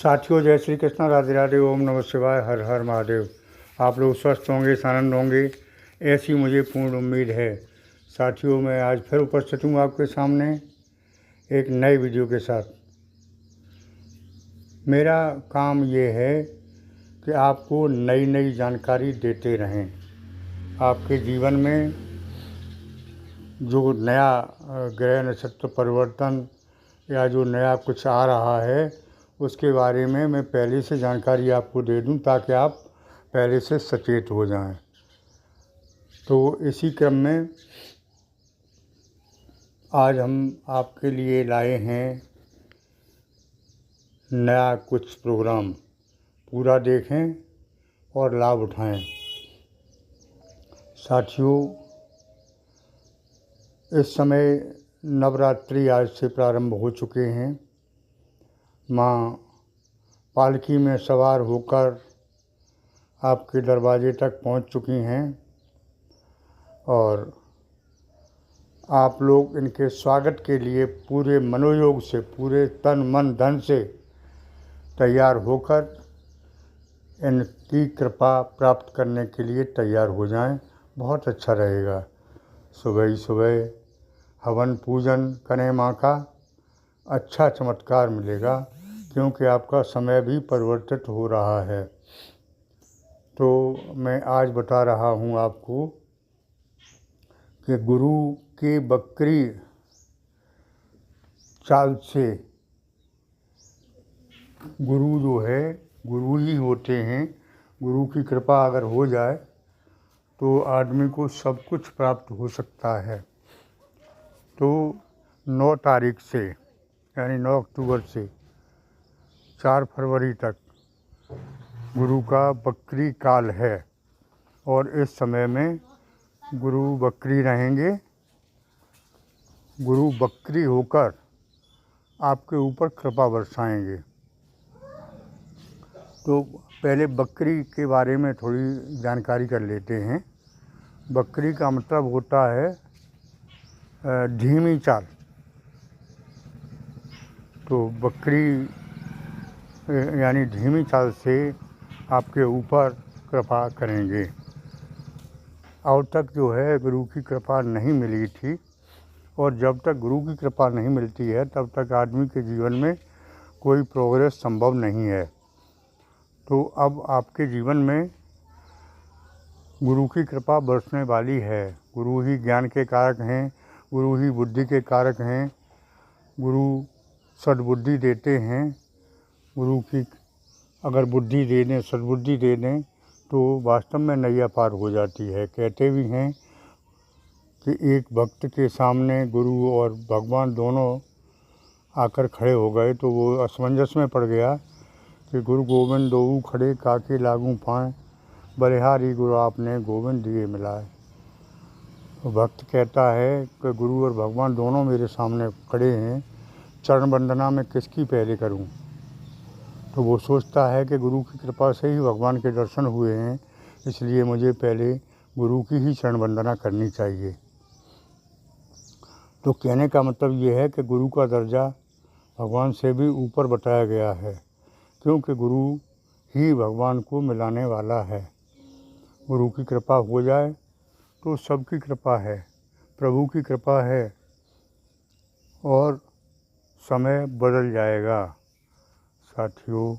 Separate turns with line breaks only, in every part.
साथियों, जय श्री कृष्ण, राधे राधे, ओम नमः शिवाय, हर हर महादेव। आप लोग स्वस्थ होंगे, आनंद होंगे, ऐसी मुझे पूर्ण उम्मीद है। साथियों, मैं आज फिर उपस्थित हूँ आपके सामने एक नए वीडियो के साथ। मेरा काम ये है कि आपको नई नई जानकारी देते रहें। आपके जीवन में जो नया ग्रह नक्षत्र परिवर्तन या जो नया कुछ आ रहा है, उसके बारे में मैं पहले से जानकारी आपको दे दूं ताकि आप पहले से सचेत हो जाएं। तो इसी क्रम में आज हम आपके लिए लाए हैं नया कुछ प्रोग्राम। पूरा देखें और लाभ उठाएं। साथियों, इस समय नवरात्रि आज से प्रारंभ हो चुके हैं। माँ पालकी में सवार होकर आपके दरवाजे तक पहुंच चुकी हैं और आप लोग इनके स्वागत के लिए पूरे मनोयोग से, पूरे तन मन धन से तैयार होकर इनकी कृपा प्राप्त करने के लिए तैयार हो जाएं। बहुत अच्छा रहेगा। सुबह ही सुबह हवन पूजन करें माँ का, अच्छा चमत्कार मिलेगा, क्योंकि आपका समय भी परिवर्तित हो रहा है। तो मैं आज बता रहा हूँ आपको कि गुरु की बकरी चाल से, गुरु जो है गुरु ही होते हैं। गुरु की कृपा अगर हो जाए तो आदमी को सब कुछ प्राप्त हो सकता है। तो 9 तारीख से, यानी 9 अक्टूबर से 4 फरवरी तक गुरु का बकरी काल है और इस समय में गुरु बकरी रहेंगे। गुरु बकरी होकर आपके ऊपर कृपा बरसाएंगे। तो पहले बकरी के बारे में थोड़ी जानकारी कर लेते हैं। बकरी का मतलब होता है धीमी चाल। तो बकरी यानी धीमी चाल से आपके ऊपर कृपा करेंगे। अब तक जो है गुरु की कृपा नहीं मिली थी, और जब तक गुरु की कृपा नहीं मिलती है तब तक आदमी के जीवन में कोई प्रोग्रेस संभव नहीं है। तो अब आपके जीवन में गुरु की कृपा बरसने वाली है। गुरु ही ज्ञान के कारक हैं, गुरु ही बुद्धि के कारक हैं, गुरु सद्बुद्धि देते हैं। गुरु की अगर बुद्धि दे दें, सद्बुद्धि दे दें, तो वास्तव में नैया पार हो जाती है। कहते भी हैं कि एक भक्त के सामने गुरु और भगवान दोनों आकर खड़े हो गए तो वो असमंजस में पड़ गया कि गुरु गोविंद दोऊ खड़े काके लागू पाएँ, बलिहारी गुरु आपने गोविंद दिए मिलाए। तो भक्त कहता है कि गुरु और भगवान दोनों मेरे सामने खड़े हैं, चरण वंदना में किसकी पहले करूं। तो वो सोचता है कि गुरु की कृपा से ही भगवान के दर्शन हुए हैं, इसलिए मुझे पहले गुरु की ही चरण वंदना करनी चाहिए। तो कहने का मतलब ये है कि गुरु का दर्जा भगवान से भी ऊपर बताया गया है, क्योंकि गुरु ही भगवान को मिलाने वाला है। गुरु की कृपा हो जाए तो सबकी कृपा है, प्रभु की कृपा है और समय बदल जाएगा। साथियों,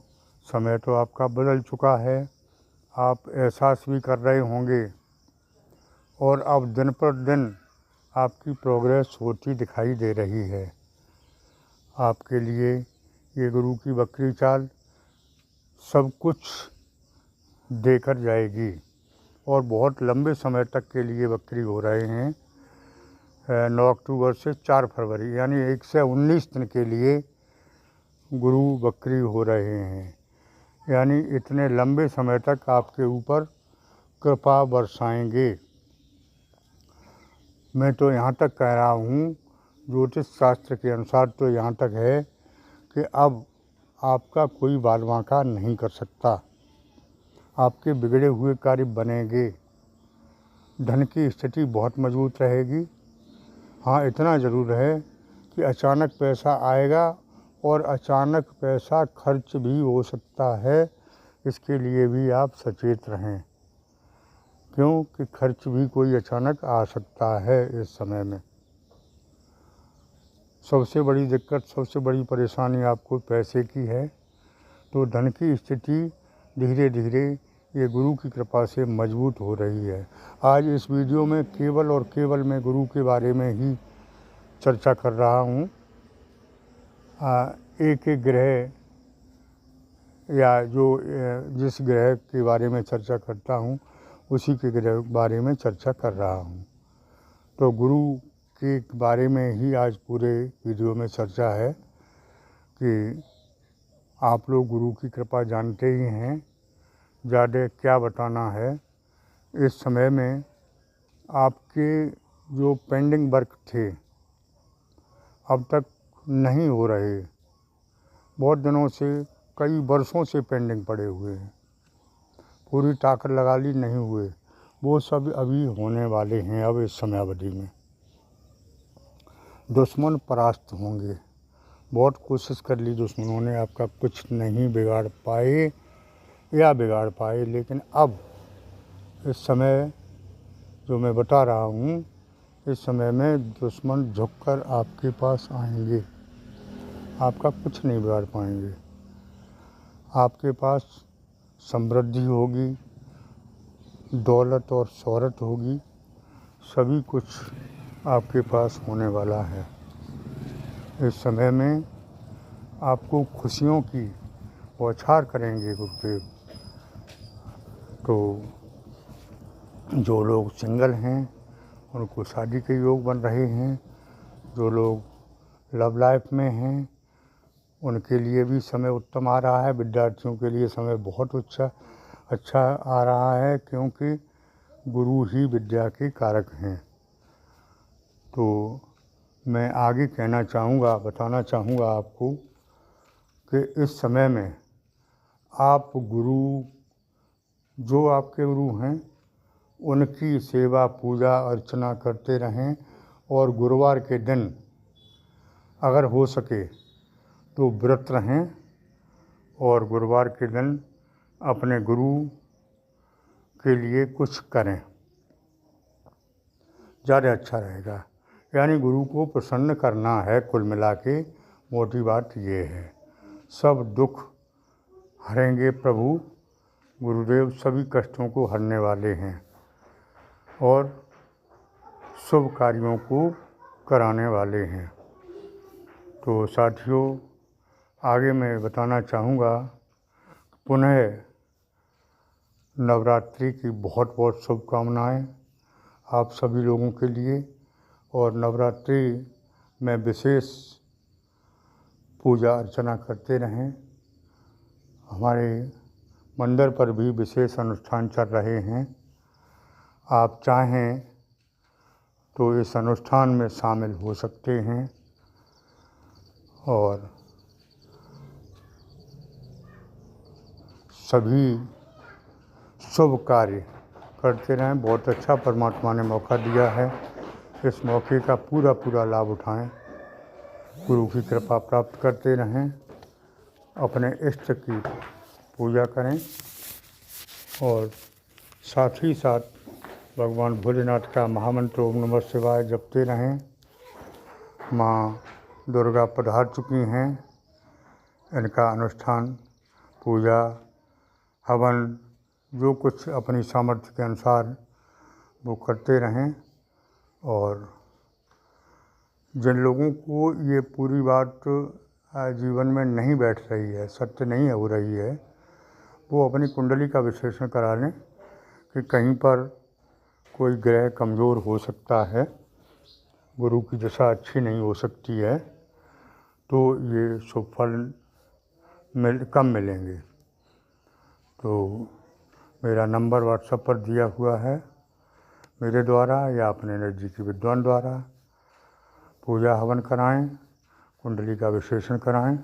समय तो आपका बदल चुका है। आप एहसास भी कर रहे होंगे और अब दिन पर दिन आपकी प्रोग्रेस होती दिखाई दे रही है। आपके लिए ये गुरु की बकरी चाल सब कुछ देकर जाएगी और बहुत लंबे समय तक के लिए बकरी हो रहे हैं। 9 अक्टूबर से 4 फरवरी यानी 1 से 19 दिन के लिए गुरु बकरी हो रहे हैं। यानी इतने लंबे समय तक आपके ऊपर कृपा बरसाएंगे। मैं तो यहाँ तक कह रहा हूँ, ज्योतिष शास्त्र के अनुसार तो यहाँ तक है कि अब आपका कोई बाल बांका नहीं कर सकता। आपके बिगड़े हुए कार्य बनेंगे। धन की स्थिति बहुत मजबूत रहेगी। हाँ, इतना ज़रूर है कि अचानक पैसा आएगा और अचानक पैसा खर्च भी हो सकता है, इसके लिए भी आप सचेत रहें, क्योंकि खर्च भी कोई अचानक आ सकता है इस समय में। सबसे बड़ी दिक्कत, सबसे बड़ी परेशानी आपको पैसे की है, तो धन की स्थिति धीरे धीरे ये गुरु की कृपा से मजबूत हो रही है। आज इस वीडियो में केवल और केवल मैं गुरु के बारे में ही चर्चा कर रहा हूँ। एक एक ग्रह या जिस ग्रह के बारे में चर्चा करता हूँ उसी के ग्रह बारे में चर्चा कर रहा हूँ। तो गुरु के बारे में ही आज पूरे वीडियो में चर्चा है कि आप लोग गुरु की कृपा जानते ही हैं, ज़्यादा क्या बताना है। इस समय में आपके जो पेंडिंग वर्क थे अब तक नहीं हो रहे, बहुत दिनों से, कई वर्षों से पेंडिंग पड़े हुए हैं, पूरी ताकत लगा ली, नहीं हुए, वो सब अभी होने वाले हैं। अब इस समय अवधि में दुश्मन परास्त होंगे। बहुत कोशिश कर ली दुश्मनों ने, आपका कुछ नहीं बिगाड़ पाए या बिगाड़ पाए, लेकिन अब इस समय जो मैं बता रहा हूँ, इस समय में दुश्मन झुककर आपके पास आएंगे, आपका कुछ नहीं बिगाड़ पाएंगे। आपके पास समृद्धि होगी, दौलत और शोहरत होगी, सभी कुछ आपके पास होने वाला है। इस समय में आपको खुशियों की बौछार करेंगे गुरुदेव। तो जो लोग सिंगल हैं उनको शादी के योग बन रहे हैं, जो लोग लव लाइफ में हैं उनके लिए भी समय उत्तम आ रहा है। विद्यार्थियों के लिए समय बहुत अच्छा आ रहा है, क्योंकि गुरु ही विद्या के कारक हैं। तो मैं आगे कहना चाहूँगा, बताना चाहूँगा आपको कि इस समय में आप गुरु, जो आपके गुरु हैं उनकी सेवा पूजा अर्चना करते रहें, और गुरुवार के दिन अगर हो सके तो व्रत रहें, और गुरुवार के दिन अपने गुरु के लिए कुछ करें, ज़्यादा अच्छा रहेगा। यानी गुरु को प्रसन्न करना है, कुल मिला के मोटी बात ये है। सब दुख हरेंगे प्रभु गुरुदेव, सभी कष्टों को हरने वाले हैं और शुभ कार्यों को कराने वाले हैं। तो साथियों, आगे मैं बताना चाहूँगा, पुनः नवरात्रि की बहुत बहुत शुभकामनाएं आप सभी लोगों के लिए। और नवरात्रि में विशेष पूजा अर्चना करते रहें। हमारे मंदिर पर भी विशेष अनुष्ठान चल रहे हैं, आप चाहें तो इस अनुष्ठान में शामिल हो सकते हैं और सभी शुभ कार्य करते रहें। बहुत अच्छा परमात्मा ने मौका दिया है, इस मौके का पूरा लाभ उठाएं, गुरु की कृपा प्राप्त करते रहें, अपने इष्ट की पूजा करें और साथ ही साथ भगवान भोलेनाथ का महामंत्र ओम नमः शिवाय जपते रहें। माँ दुर्गा पधार चुकी हैं, इनका अनुष्ठान, पूजा, हवन, जो कुछ अपनी सामर्थ्य के अनुसार वो करते रहें। और जिन लोगों को ये पूरी बात जीवन में नहीं बैठ रही है, सत्य नहीं हो रही है, वो अपनी कुंडली का विश्लेषण करा लें कि कहीं पर कोई ग्रह कमज़ोर हो सकता है, गुरु की दशा अच्छी नहीं हो सकती है, तो ये शुभ फल कम मिलेंगे। तो मेरा नंबर व्हाट्सएप पर दिया हुआ है, मेरे द्वारा या अपने नज़दीकी विद्वान द्वारा पूजा हवन कराएं, कुंडली का विश्लेषण कराएं।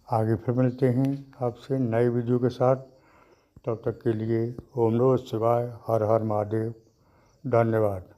आगे फिर मिलते हैं आपसे नए वीडियो के साथ। तब तक के लिए ओम नमः शिवाय, हर हर महादेव, धन्यवाद।